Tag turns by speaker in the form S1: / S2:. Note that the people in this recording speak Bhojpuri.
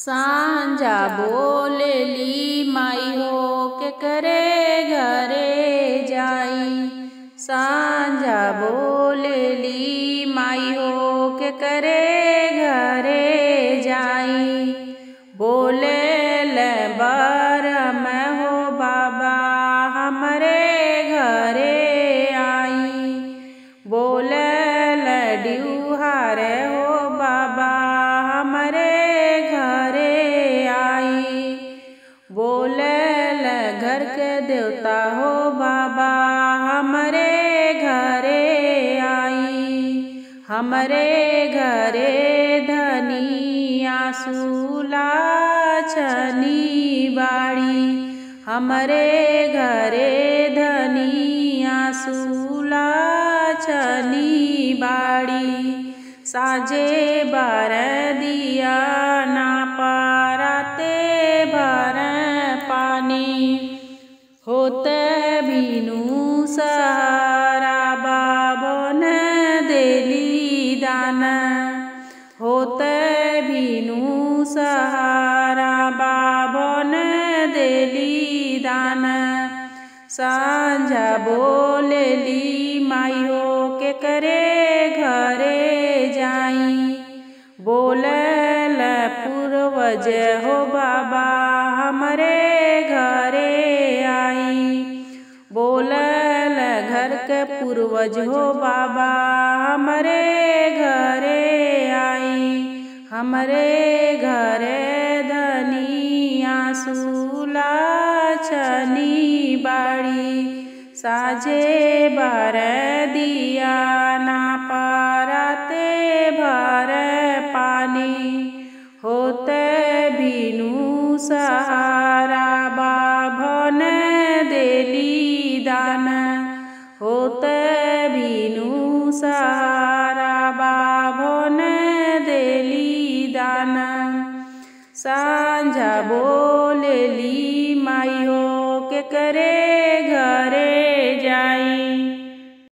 S1: सांझा बोलेली माई हो के करे घरे जाई। सांझा बोलेली माई हो के करे घरे जाई। बोले ले बर मैं हो बाबा हमरे घरे आई। बोले ले डिउहार हो बाबा हमरे घरे आई। बोले ले घर के देवता हो बाबा हमरे घरे आई। हमरे घरे धनिया सूला छनी बाड़ी। हमरे घरे धनिया सूला छनी बाड़ी। साझे बार दिया ना पाराते भर पानी। होते बीनू सहारा बाबन देली दाना। होते बीनू सहारा बाबन देली दाना। सांझा बोलेली माई हो के करे घरे जाई। बोलल पूर्वज हो बाबा हमरे घरे आई। बोलल घर के पूर्वज हो बाबा हमरे घरे आई। हमरे घरे धनिया सूला छनी बाड़ी। साझे बार दिया ना पाराते भर पानी। होते बीनू सहारा बाभन देली दाना। होते बीनू सहारा बाभन देली दाना। सांझा बोलेली माई हो के करे घरे जाई।